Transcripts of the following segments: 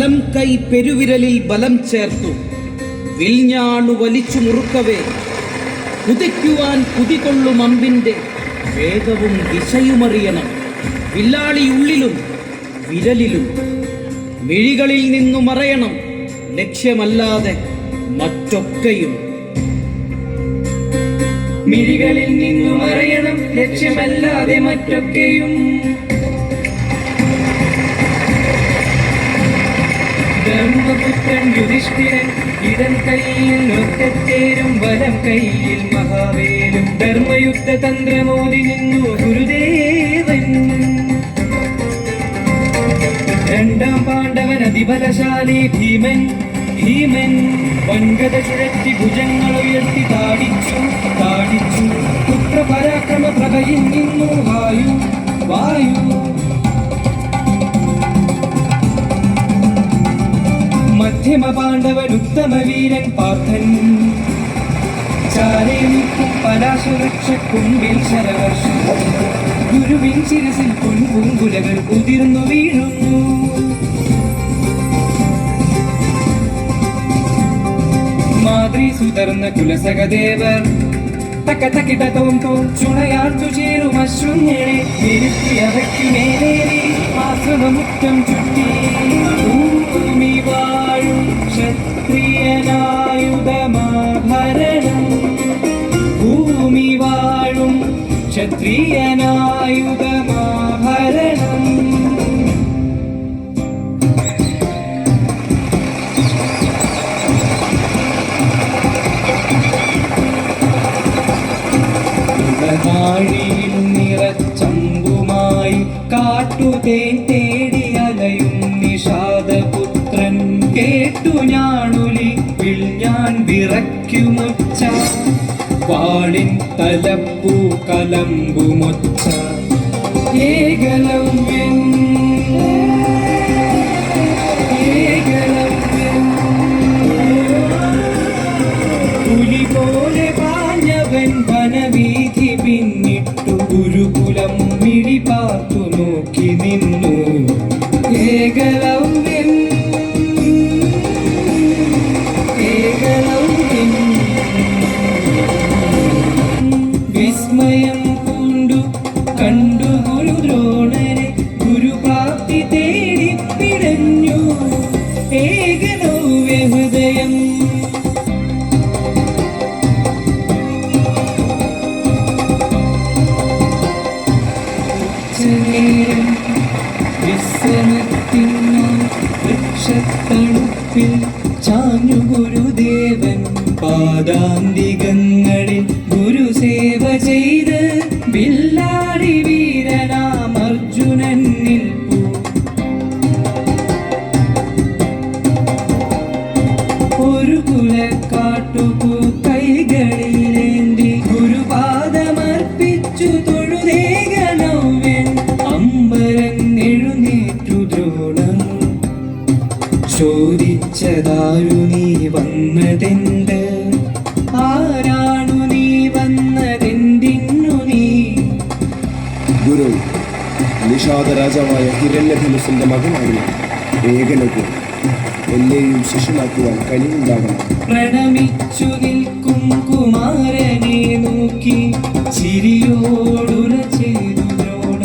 വലം കൈ പെരുവിരലിൽ ബലം ചേർത്തു വിൽഞ്ഞാണു വലിച്ചു മുറുക്കവേ കുതിക്കുവാൻ കുതികൊള്ളും അമ്പിന്റെ വേഗവും ദിശയുമറിയണം. വില്ലാളിയുള്ളിലും വിരലിലും മിഴികളിൽ നിന്നു മറയണം ലക്ഷ്യമല്ലാതെ മറ്റൊക്കെയും. മിഴികളിൽ നിന്നു മറയണം ലക്ഷ്യമല്ലാതെ മറ്റൊക്കെയും. ധർമ്മപുത്രൻ യുധിഷ്ഠിരൻ ഇടം കൈയിൽ ഒറ്റത്തേരും വലം കൈയിൽ മഹാവേലും ധർമ്മയുദ്ധ തന്ത്രമോദി നിന്നു ഗുരുദേവൻ. രണ്ടാം പാണ്ഡവൻ അതിബലശാലി ഭീമൻ ഭീമൻ വൻകത ചുഴറ്റി ഭുജങ്ങൾ ഉയർത്തി താടിച്ചു താടിച്ചു പുത്രപരാക്രമ പ്രഭയിൽ നിന്നു വായു വായു. മധ്യമ പാണ്ഡവൻ ഉത്തമ വീരൻ പാർത്ഥൻ ചാരേ നിൽക്കും പലാശവൃക്ഷക്കുമ്പിൽ ശരവർഷം ഗുരുവിൻ ശിരസിൽ പൊൻപൂങ്കുലകൾ ഉതിർന്നു വീഴുന്നു. മാതൃ സുതർന്ന കുലസഹദേവർ തക്ക തക്കിട്ട തോം തോം ചുണയാർത്തു ചേരും അശ്വങ്ങളെ ഇരുത്തി അവയ്ക്കു മേലേറി ആശ്രമമുറ്റം ചുറ്റി. ഭൂമി വാഴും ക്ഷത്രിയനായുധമാഭരണം ഭൂമി വാഴും ക്ഷത്രിയനായുധമാഭരണം. ിൽ നിറച്ചമ്പുമായി കാട്ടുതേൻ തേടി അലയും നിഷാദപുത്രൻ കേട്ടു ഞാണുലി വിൽഞ്ഞാൻ വിറയ്ക്കുമൊച്ച വാളിൻ തലപ്പൂ കലമ്പുമൊച്ച. ഏകലവ്യൻ ഏകലവ്യൻ പുലി പോലെ പാഞ്ഞവൻ വനവീഥി പിന്നിട്ടു ഗുരുകുലം മിഴി പാർത്തു നോക്കി നിന്നു. ഏകലവ്യൻ ഏകലവ്യൻ വിസ്മയം പൂണ്ടു കണ്ടു ഗുരുദ്രോണരെ ഗുരുപ്രാപ്തി തേടി പിടഞ്ഞു ഏകലവ്യ ഹൃദയം. വൃക്ഷത്തണുപ്പിൽ ചാഞ്ഞു ഗുരുദേവൻ പാദാന്തികങ്ങളിൽ ഗുരുസേവ ചെയ്ത് വില്ലാടി വീരനാം അർജുനൻ നിൽപ്പു. ഒരു കുലക്കാട്ടുപൂ കൈകളിലേന്തി ഗുരുപാദമർപ്പിച്ചു തൊഴുതേകലവ്യൻ അമ്പരൻ എഴുന്നേറ്റു ദ്രോണം. ചോദിച്ചതാരു നീ വന്നതെന്ത് ആരാണു നീ വന്നതെന്തിന്നു നീ. ഗുരു, നിഷാദ രാജാവായ ഹിരണ്യധനുസിന്റെ മകനാണ് ഏകലവ്യൻ. എന്നെയും ശിഷ്യനാക്കുവാൻ കഴിവുണ്ടാകണം. പ്രണമിച്ചു നിൽക്കും കുമാരനെ നോക്കി ചിരിയോടുര ചെയ്തു ദ്രോണ.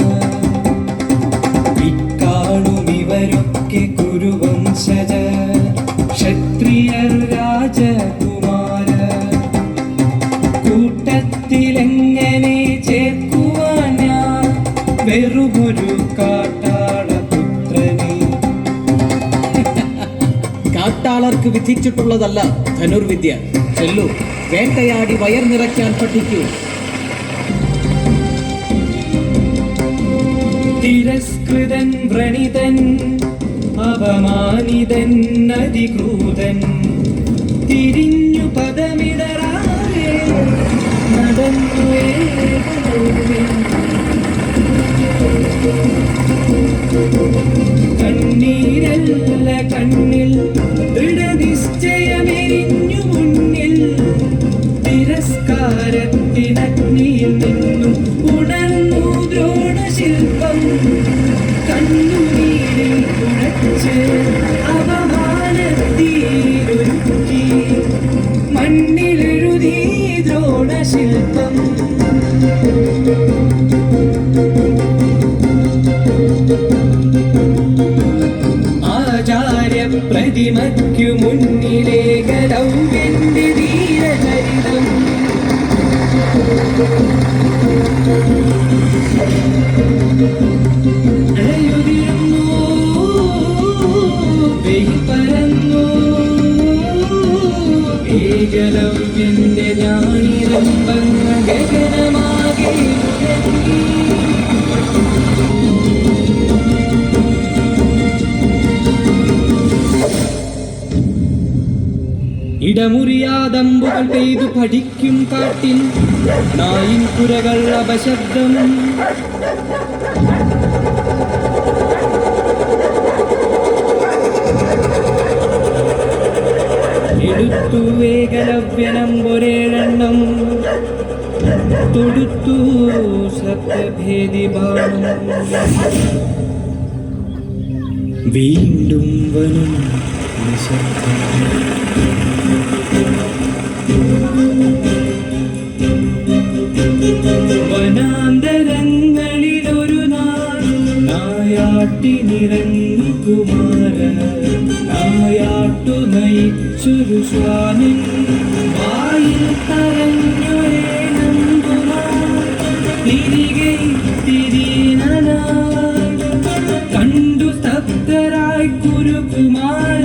ഇക്കാണും ഇവരൊക്കെ കുരുവംശജ ക്ഷത്രിയർ രാജകുമാര. കൂട്ടത്തിലെങ്ങനെ ചേർക്കുവാൻ ഞാൻ വെറുമൊരു കാട്ടാളപുത്രനെ. കാട്ടാളർക്ക് വിധിച്ചിട്ടുള്ളതല്ല ധനുർവിദ്യ. ചെല്ലു, വേട്ടയാടി വയർ നിറയ്ക്കാൻ പഠിക്കൂ. തിരസ്കൃതൻ വ്രണിതൻ അപമാനിതൻ അതിക്രൂതൻ തിരിഞ്ഞു പദമിടറാതെ നടന്നു കണ്ണീരല്ല കണ്ണിൽ ദൃഢനിശ്ചയമെരിഞ്ഞു മുന്നിൽ. തിരസ്കാരത്തിനഗ്നിയിൽ നിന്നും ഉണർന്നു ദ്രോണശില്പം കണ്ണുനീരിൽ കുഴച്ച് അവ അഴയുതിരുന്നു വെയിൽ പരന്നു ഏകലവ്യന്റെ ഞാനിരമ്പങ്ങ ഗഗനമാകെ ഉയർത്തി. ഇടമുറിയാതമ്പുകൾ പെയ്തു പഠിക്കും കാട്ടിൽ നായിൻ പുരകൾ അപശബ്ദം. എടുത്തു ഏകലവ്യനമ്പൊരേഴെണ്ണം തൊടുത്തു സത്യഭേദി ബാണം. വീണ്ടും വനും നിശബ്ദം. വനാന്തരങ്ങളിലൊരു നാൾ നായാട്ടിനിറങ്ങി കുമാരൻ. നായാട്ടു നയിച്ചൊരു ശ്വാനൻ വായിൽ തരഞ്ഞൊരേണമ്പുമാർ തിരികെ തിരിയനായി. കണ്ടു സ്തബ്ധരായി കുരുകുമാര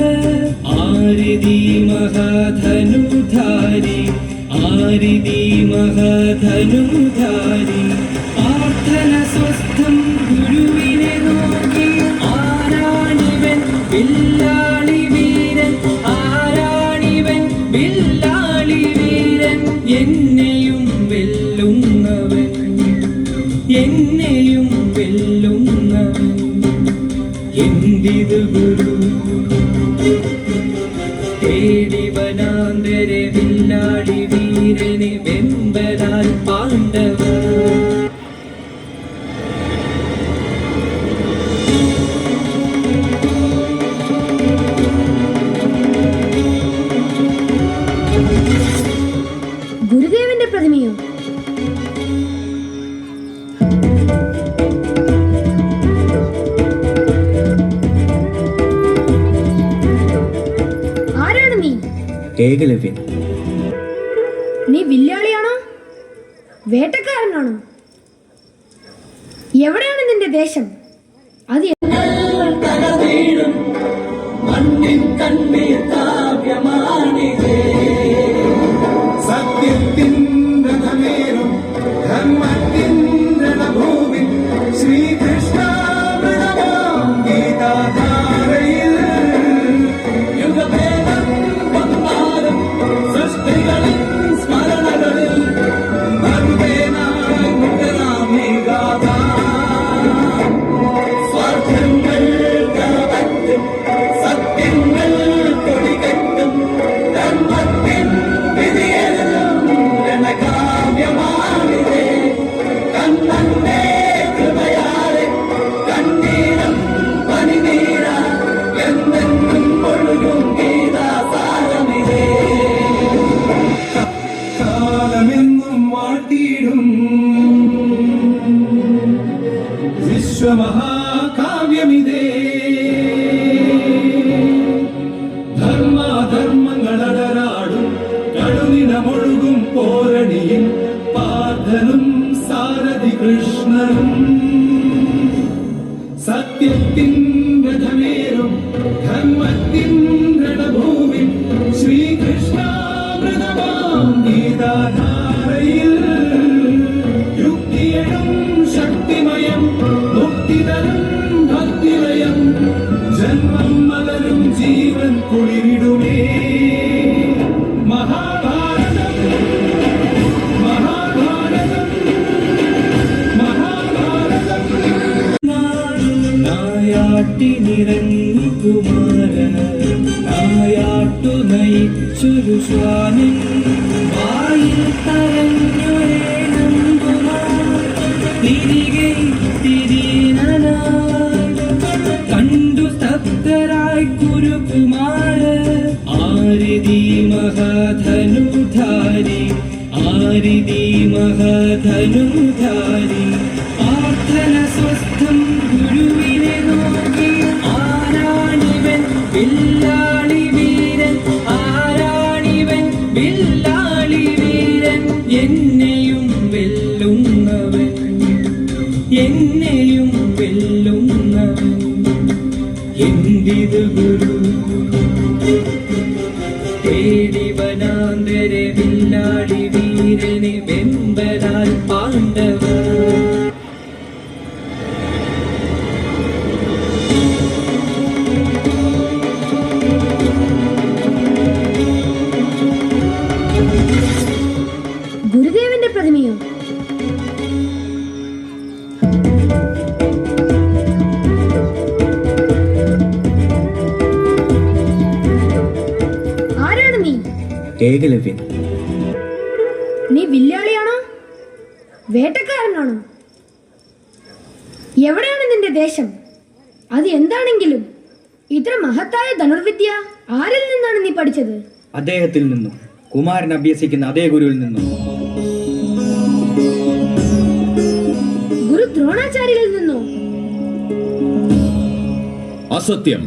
ആരിതി മഹാധനുധാരി. ആരിതി മഹാധനുധാരി പ്രാർത്ഥന സ്വസ്ഥം ഗുരുവിനെ നോക്കി. ആരാണിവൻ വില്ലാളി വീരൻ. ആരാണിവൻ വില്ലാളി വീരൻ. എന്നെയും വെല്ലുന്നവൻ. എന്നെയും വെല്ലുന്നവൻ. എന്തിതു ഗുരു തേടി വനാന്തരെ വില്ലാളി വീരനെ വെമ്പലാൽ പാണ്ഡവർ. ഗുരുദേവന്റെ പ്രതിമയോ? ആരാണ് നീ? ഏകലവ്യൻ. നീ വില്ലാളിയാണോ വേട്ടക്കാരനാണോ? എവിടെയാണ് നിന്റെ ദേശം? അത് മണ്ണിൻ കണ്ണീർ കാവ്യമാണിതേ. സത്യത്തിൻ രഥമേറും ധർമ്മത്തിൻ രണഭൂവിൽ ശ്രീകൃഷ്ണാമൃതമാം ഗീതാധാരയിൽ യുഗഭേദം വന്നാലും സൃഷ്ടികളിൽ സ്മരണകളിൽ ഭർവേനായി മുഖരാമേ ഗാഥ. സ്വാർത്ഥങ്ങൾ കറപറ്റും സത്യങ്ങൾ കൊടികെട്ടും ധർമ്മത്തിൻ വിധിയെഴുതും രണകാവ്യമാണിതേ. കണ്ണന്റെ കൃപയാലെ കണ്ണീരം പനിനീര എന്തെന്നും ഒഴുകും ഗീതാസാരമിതേ. കാലമെന്നും വാട്ടിയിടും വിശ്വമഹാകാവ്യമിതേ. ധർമാധർമ്മങ്ങളടരാടും കടുനിടമൊഴുകും പോരണിയിൽ പാർത്ഥനും സാരഥി കൃഷ്ണനും. സത്യത്തിൻ രഥമേറും ധർമ്മത്തിൻ രണഭൂവിൽ ശ്രീകൃഷ്ണാമൃതമാം ഗീതാധാരയിൽ യുക്തിയഴും ശക്തിമയം മുക്തിതരും ഭക്തിമയം ജന്മം മലരും ജീവൻ കുളിരിടുമേ. മഹാഭാരതം മഹാഭാരതം മഹാഭാരതം. നായാട്ടിനിറങ്ങി കുമാരൻ നായാട്ടു നയിച്ചൊരു ശ്വാനൻ വായിൽ തരഞ്ഞൊരേണമ്പുമാർ തിരികെ തിരിയനായി. കണ്ടു സ്തബ്ധരായി കുരുകുമാര ആരിതി മഹാധനുധാരി. ആരിതി മഹാധനുധാരി പ്രാർത്ഥന സ്വസ്ഥം ഗുരുവിനെ നോക്കി. ആരാണിവൻ വില്ലാളി വീരൻ. ആരാണിവൻ വില്ലാളി വീരൻ. എന്നെയും വെല്ലുന്നവൻ. എന്നെ ആരെയും വെല്ലുന്നവൻ എന്തിത് ഗുരു തേടി വനാന്തര വില്ലാളി വീരനെ വെമ്പലാൽ പാണ്ഡവർ ഗുരുദേവന്റെ പ്രതിമയോ? ആരാണ് നീ? ഏകലവ്യൻ. നീ വില്ലാളിയാണോ? വേട്ടക്കാരനാണോ? എവിടെയാണ് നിന്റെ ദേശം? അത് എന്താണെങ്കിലും ഇത്ര മഹത്തായ ധനുർവിദ്യ ആരിൽ നിന്നാണ് നീ പഠിച്ചത്? അദ്ദേഹത്തിൽ നിന്നും, കുമാരൻ അഭ്യസിക്കുന്ന അതേ ഗുരുവിൽ നിന്നും. ഗുരു ദ്രോണാചാര്യരിൽ നിന്നോ? അസത്യം.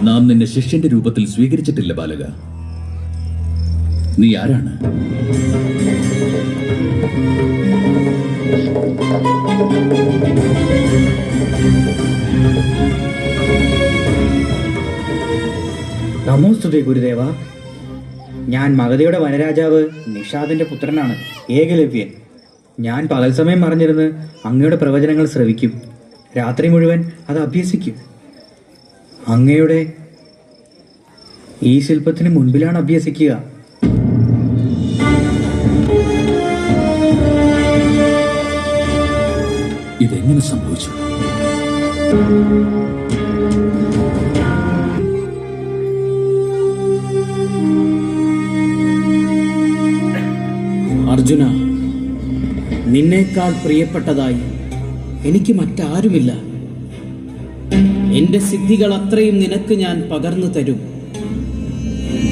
നാം നിന്നെ ശിഷ്യന്റെ രൂപത്തിൽ സ്വീകരിച്ചിട്ടില്ല ബാലക. നീ ആരാണ്? നമോസ്തുതേ ഗുരുദേവ. ഞാൻ മഗധയുടെ വനരാജാവ് നിഷാദിന്റെ പുത്രനാണ്, ഏകലവ്യൻ. ഞാൻ പകൽ സമയം മറിഞ്ഞിരുന്ന് അങ്ങയുടെ പ്രവചനങ്ങൾ ശ്രവിക്കും, രാത്രി മുഴുവൻ അത് അഭ്യസിക്കും. അങ്ങയുടെ ഈ ശില്പത്തിന് മുൻപിലാണ് അഭ്യസിക്കുക. ഇതെങ്ങനെ സംഭവിച്ചു? അർജുന, നിന്നേക്കാൾ പ്രിയപ്പെട്ടതായി എനിക്ക് മറ്റാരുമില്ല. എന്റെ സിദ്ധികൾ അത്രയും നിനക്ക് ഞാൻ പകർന്നു തരും.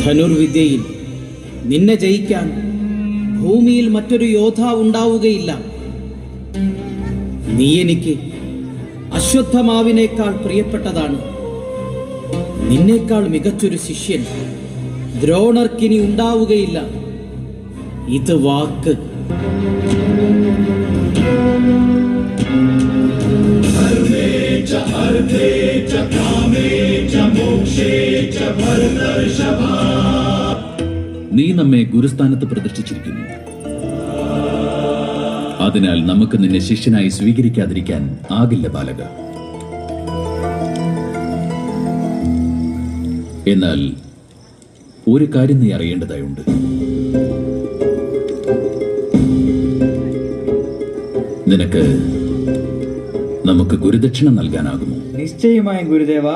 ധനുർവിദ്യയിൽ നിന്നെ ജയിക്കാൻ ഭൂമിയിൽ മറ്റൊരു യോദ്ധാവ് ഉണ്ടാവുകയില്ല. നീ എനിക്ക് അശ്വത്ഥമാവിനേക്കാൾ പ്രിയപ്പെട്ടതാണ്. നിന്നേക്കാൾ മികച്ചൊരു ശിഷ്യൻ ദ്രോണർക്കിനി ഉണ്ടാവുകയില്ല. ഇത് വാക്ക്. നീ നമ്മെ ഗുരുസ്ഥാനത്ത് പ്രതിഷ്ഠിച്ചിരിക്കുന്നു. അതിനാൽ നമുക്ക് നിന്നെ ശിഷ്യനായി സ്വീകരിക്കാതിരിക്കാൻ ആകില്ല ബാലക. എന്നാൽ ഒരു കാര്യം നീ അറിയേണ്ടതായുണ്ട്. നിനക്ക് നമുക്ക് ഗുരുദക്ഷിണ നൽകാനാകുമോ? നിശ്ചയമായും ഗുരുദേവ,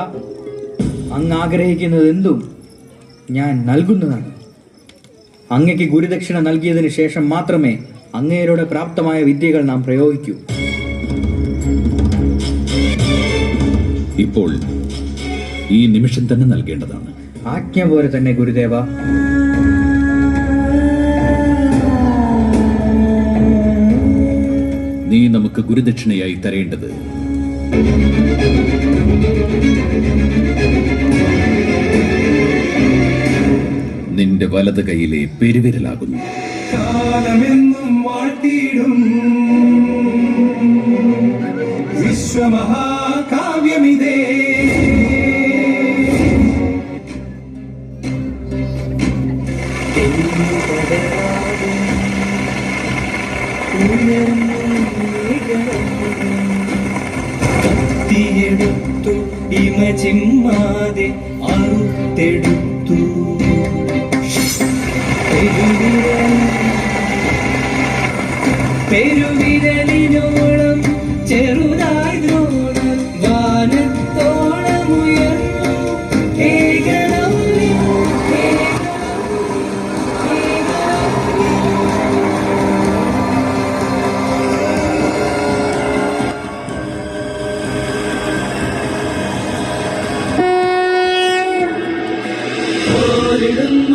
അങ്ങ് ആഗ്രഹിക്കുന്നത് എന്തും ഞാൻ നൽകുന്നതാണ്. അങ്ങയ്ക്ക് ഗുരുദക്ഷിണ നൽകിയതിനു ശേഷം മാത്രമേ അങ്ങയുടെ പ്രാപ്തമായ വിദ്യകൾ നാം പ്രയോഗിക്കൂ. ഇപ്പോൾ ഈ നിമിഷം തന്നെ നൽകേണ്ടതാണ്. ആജ്ഞ പോലെ തന്നെ ഗുരുദേവ. നീ നമുക്ക് ഗുരുദക്ഷിണയായി തരേണ്ടത് നിന്റെ വലത് കൈയിലെ പെരുവിരലാകുന്നു. കാലമെന്നും വാഴ്ത്തിയിടും വിശ്വമഹാകാവ്യമിതേ. കത്തിയെടുത്തു ഇമ ചിമ്മാതെ അറുത്തെടുത്തു. പെരുവിരലിനോളം ചെറുതായി ദ്രോണം വാനത്തോളമുയർന്നു.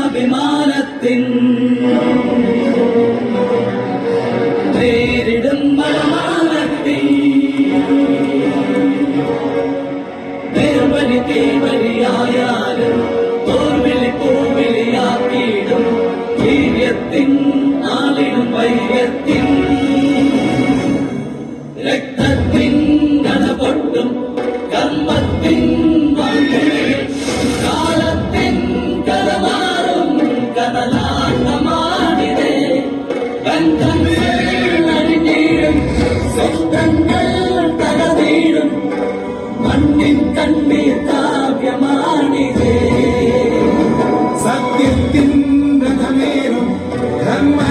അഭിമാനത്തിൻ പേരിടും ബഹുമാനത്തിൻ കാലത്തിൻ കഥ പൊട്ടും കർമ്മത്തിൻ വാങ്കുഴയും കാലത്തിൻ കഥ മാറും കഥലാട്ടമാണിതേ ബന്ധങ്ങൾ അഴിഞ്ഞീഴും സ്വപ്നങ്ങൾ തകർന്നീഴും മണ്ണിൻ കണ്ണീർ കാവ്യമാണിതേ സത്യത്തിൻ രഥമേറും ധർമ്മ